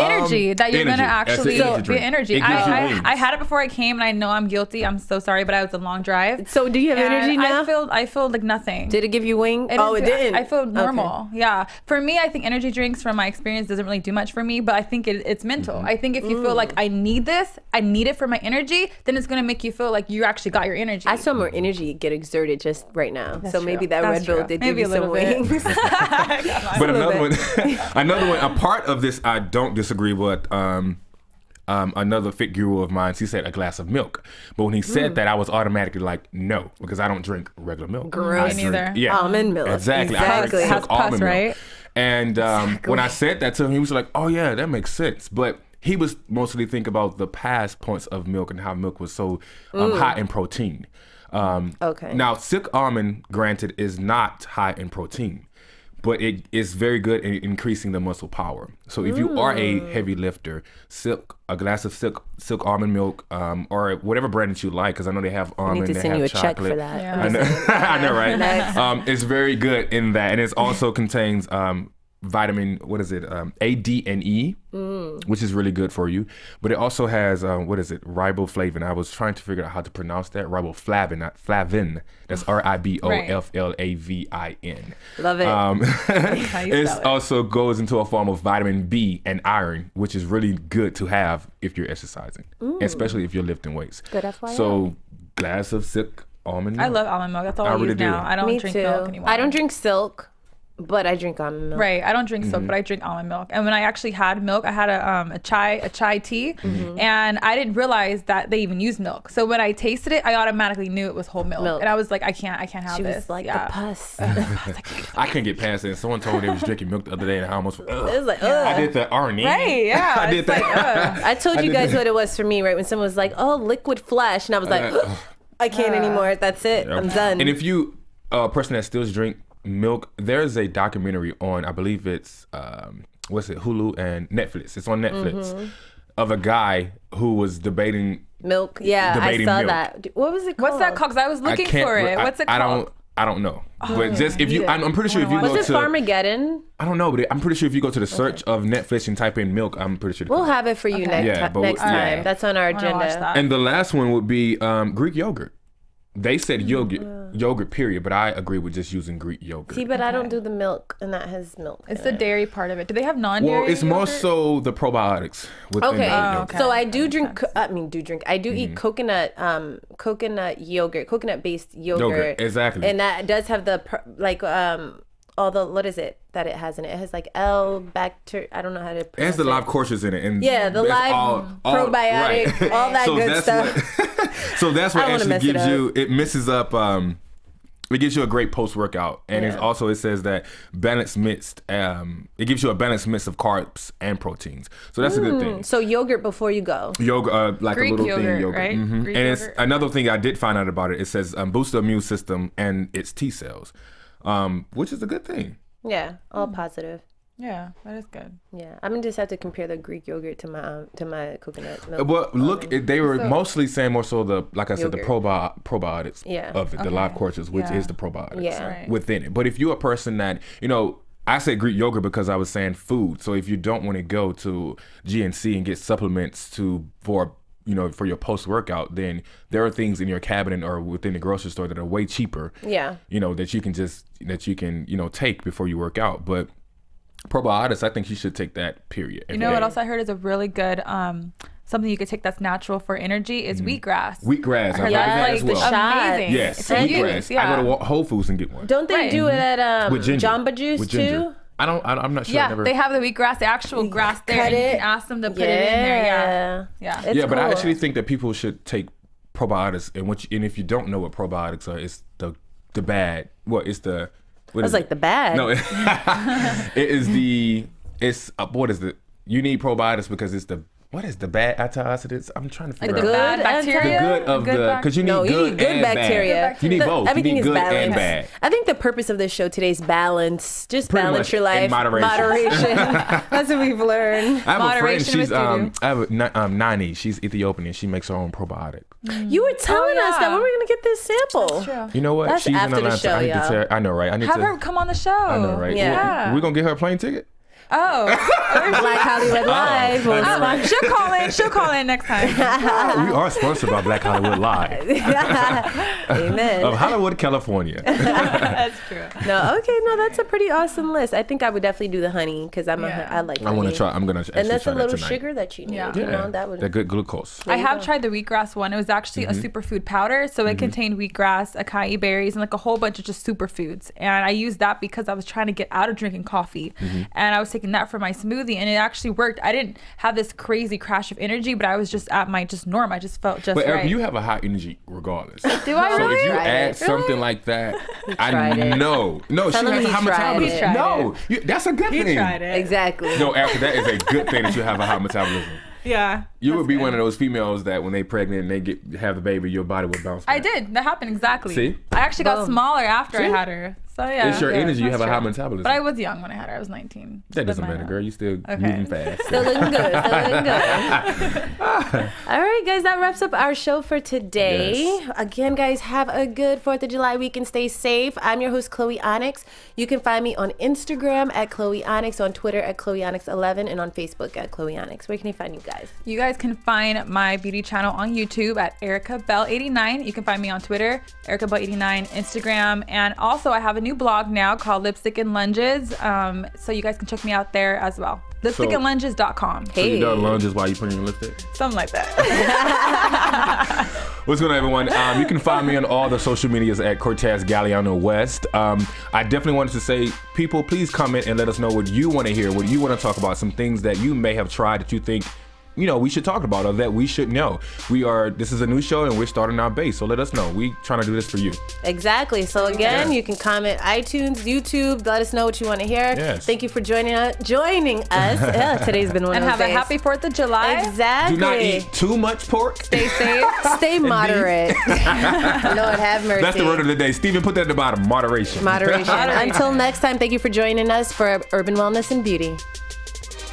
D: Energy that you're
E: energy.
D: gonna
E: That's an
D: actually
E: energy
D: be
E: drink.
D: energy.
E: It gives you
D: I
E: wings.
D: had it before I came, and I know I'm guilty. I'm so sorry, but I was a long drive.
C: So do you have
D: And
C: energy now?
D: I feel like nothing.
C: Did it give you wing?
D: It
C: Oh, it
D: didn't.
C: didn't.
D: I feel normal. Yeah. For me, I think energy drinks, from my experience, doesn't really do much for me. But I think it's mental. I think if you feel like I need this, I need it for my energy, then it's gonna make you feel like you actually got your energy.
C: I saw more energy get exerted just right now. So maybe that
D: That's
C: Red Bull
D: true.
C: did
D: Maybe
C: give
D: a
C: you some
D: little bit.
C: wings.
E: But another one, a part of this I don't disagree with. Another fit guru of mine, he said a glass of milk. But when he said that, I was automatically like, no, because I don't drink regular milk.
C: Gross.
E: I
D: Me neither.
E: Yeah,
C: Almond milk.
E: Exactly. I
C: Exactly.
E: drink
D: Has
E: silk
D: pus,
E: almond
D: right?
E: milk. And when I said that to him, he was like, oh yeah, that makes sense. But he was mostly thinking about the past points of milk and how milk was so high in protein.
C: Okay.
E: Now, silk almond, granted, is not high in protein, but it is very good in increasing the muscle power. So if you are a heavy lifter, a glass of silk almond milk, or whatever brand that you like, because I know they have
C: I
E: almond,
C: need to
E: they
C: send
E: have
C: you a
E: chocolate.
C: check for that.
D: Yeah.
E: I know, I know, right?
C: Next.
E: It's very good in that, and it also contains vitamin, A, D, and E, which is really good for you. But it also has, riboflavin. I was trying to figure out how to pronounce that. Riboflavin, not flavin. That's RIBOFLAVIN.
C: Love it.
E: It also goes into a form of vitamin B and iron, which is really good to have if you're exercising, especially if you're lifting weights.
C: Good FYI.
E: So, glass of silk almond milk.
D: I love almond milk. That's all I use now. I don't drink milk anymore.
C: I don't drink silk. But I drink almond milk.
D: Right. I don't drink silk, but I drink almond milk. And when I actually had milk, I had a chai tea, and I didn't realize that they even use milk. So when I tasted it, I automatically knew it was whole milk. And I was like, I can't have this.
C: She was like, the pus.
E: I couldn't get past it. Someone told me they was drinking milk the other day, and I almost.
C: It was like, ugh.
E: I did the R&E.
D: Right. Yeah.
E: I did that.
C: Like, I told you guys what it was for me, right? When someone was like, "Oh, liquid flesh," and I was like, I can't anymore. That's it. I'm done.
E: And if you a person that still drink milk, there's a documentary on, I believe it's Hulu and Netflix. It's on Netflix of a guy who was debating
C: milk. Yeah, I saw
E: milk.
C: that. What was it called?
D: What's that called? Because I was looking for it. What's it called?
E: I don't know. But just if you, I'm pretty sure if you go to.
C: Was it Farmageddon?
E: I don't know, but I'm pretty sure if you go to the search of Netflix and type in milk, I'm pretty sure.
C: We'll have it for you next time. That's on our agenda.
E: And the last one would be Greek yogurt. They said yogurt period, but I agree with just using Greek yogurt.
C: See, but I don't do the milk, and that has milk.
D: It's the dairy part of it. Do they have non-dairy?
E: Well, it's more so the probiotics within the yogurt.
C: So I do drink. I do eat coconut yogurt, coconut-based yogurt.
E: Exactly.
C: And that does have the all the, what is it that it has in it? It has like bacteria. I don't know how to pronounce it.
E: It has the live courses in it. And
C: the live probiotic, right. All that good stuff.
E: So that's what actually gives you, it messes up, it gives you a great post-workout. And it says that balanced mixed, it gives you a balanced mix of carbs and proteins. So that's a good thing.
C: So yogurt before you go.
E: Yogurt, like
D: Greek
E: a little
D: yogurt,
E: thin yogurt.
D: Right?
E: And it's another thing I did find out about it. It says boost the immune system and its T cells. Which is a good thing.
C: Yeah, all positive.
D: Yeah, that is good.
C: Yeah, I'm gonna just have to compare the Greek yogurt to my coconut milk.
E: Well, look, they were mostly saying more so the, like I said,
C: yogurt.
E: the probiotics of it, the live courses, which is the probiotics within it. But if you're a person that, I said Greek yogurt because I was saying food. So if you don't want to go to GNC and get supplements for your post-workout, then there are things in your cabinet or within the grocery store that are way cheaper. Yeah. That you can take before you work out. But probiotics, I think you should take that, period.
D: You know what else I heard is a really good something you could take that's natural for energy is wheatgrass.
E: Wheatgrass. I heard that as well.
D: Amazing.
E: Yes, wheatgrass. I go to Whole Foods and get one.
C: Don't they do it at
E: with ginger.
C: Jamba Juice too?
E: I'm not sure.
D: Yeah, they have the wheatgrass, the actual grass there. And you can ask them to put it in there. Yeah.
C: It's
E: but I actually think that people should take probiotics, and if you don't know what probiotics are, it's the bad. What is the? What is
C: like the bad.
E: No, what is it? You need probiotics because it's the. What is the bad antioxidants? I'm trying to figure out.
D: The bad bacteria?
E: The good of the... Because you need good and
C: bacteria.
E: Bad. You need both.
C: Everything
E: you need
C: is
E: good
C: balanced.
E: and bad.
C: I think the purpose of this show today is balance. Just
E: Pretty
C: balance
E: much
C: your life.
E: in moderation.
C: That's what we've learned.
E: I have
D: Moderation
E: a friend. I have Nani. She's Ethiopian. She makes her own probiotic.
C: You were telling us that when we're going to get this sample.
D: That's true.
E: You know what?
C: That's
E: She's
C: after
E: in
C: the
E: Atlanta.
C: show,
E: I know, right? I need
D: Have her come on the show.
E: I know, right?
C: Yeah.
E: We're going to get her a plane ticket?
D: Oh.
C: Black Hollywood Live.
D: She'll call in next time.
E: We are sponsored by Black Hollywood Live.
C: Amen.
E: Of Hollywood, California.
D: That's true.
C: No, that's a pretty awesome list. I think I would definitely do the honey because I like honey.
E: I want to try. I'm going to
C: and that's
E: try
C: a little
E: tonight.
C: sugar that you need.
D: Yeah.
C: That would.
E: They're good glucose.
D: I have tried the wheatgrass one. It was actually a superfood powder. So it contained wheatgrass, acai berries, and like a whole bunch of just superfoods. And I used that because I was trying to get out of drinking coffee. And I was taking that for my smoothie. And it actually worked. I didn't have this crazy crash of energy, but I was just at my norm. I just felt just
E: right. But Eric,
D: right.
E: you have a high energy regardless.
D: Do I
E: So
D: really?
E: if you add something like that, I know. No, she
C: Tell him
E: has a
C: he
E: high
C: tried
E: metabolism.
C: it.
E: No, that's a good thing.
D: He tried it.
C: Exactly.
E: No, Eric, that is a good thing that you have a high metabolism.
D: Yeah.
E: You would be one of those females that when they pregnant and they have the baby, your body will bounce back.
D: I did. That happened exactly.
E: See?
D: I actually got smaller after I had her. So yeah.
E: It's your energy. You have a high metabolism.
D: But I was young when I had her. I was 19.
E: That doesn't matter, girl. You still moving fast.
C: Still looking good. All right, guys. That wraps up our show for today. Yes. Again, guys, have a good 4th of July week and stay safe. I'm your host, Chloe Onyx. You can find me on Instagram at Chloe Onyx, on Twitter at Chloe Onyx 11, and on Facebook at Chloe Onyx. Where can you find you guys?
D: You guys can find my beauty channel on YouTube at Erica Bell 89. You can find me on Twitter, Erica Bell 89, Instagram, and also I have a new blog now called Lipstick and Lunges. So you guys can check me out there as well. Lipstickandlunges.com.
E: So you done lunges while you putting your lipstick?
D: Something like that.
E: What's going on, everyone? You can find me on all the social medias at Cortez West. I definitely wanted to say, people, please comment and let us know what you want to hear, what you want to talk about, some things that you may have tried that you think we should talk about or that we should know. This is a new show and we're starting our base, so let us know. We trying to do this for you.
C: Exactly. So again, you can comment iTunes, YouTube, let us know what you want to hear.
E: Yes.
C: Thank you for joining us. Today's been one
D: and
C: of those days.
D: And have a happy 4th of July.
C: Exactly.
E: Do not eat too much pork.
D: Stay safe.
C: Stay moderate. Lord have mercy.
E: That's the word of the day. Stephen, put that at the bottom. Moderation.
C: Until next time, thank you for joining us for Urban Wellness and Beauty.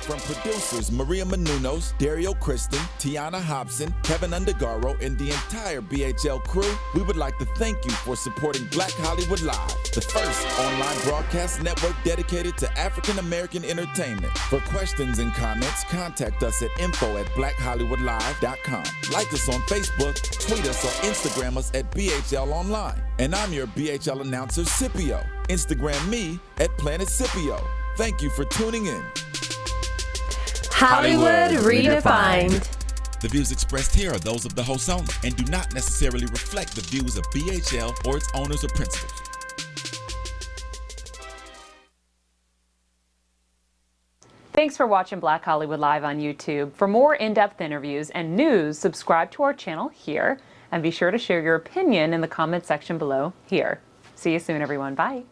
A: From producers Maria Menounos, Dario Kristen, Tiana Hobson, Kevin Undergaro, and the entire BHL crew, we would like to thank you for supporting Black Hollywood Live, the first online broadcast network dedicated to African American entertainment. For questions and comments, contact us at info@blackhollywoodlive.com. Like us on Facebook, tweet us or Instagram us at BHL Online. And I'm your BHL announcer, Scipio. Instagram me at Planet Scipio. Thank you for tuning in.
C: Hollywood Redefined.
A: The views expressed here are those of the host only and do not necessarily reflect the views of BHL or its owners or principals.
G: Thanks for watching Black Hollywood Live on YouTube. For more in-depth interviews and news, subscribe to our channel here and be sure to share your opinion in the comment section below here. See you soon, everyone. Bye.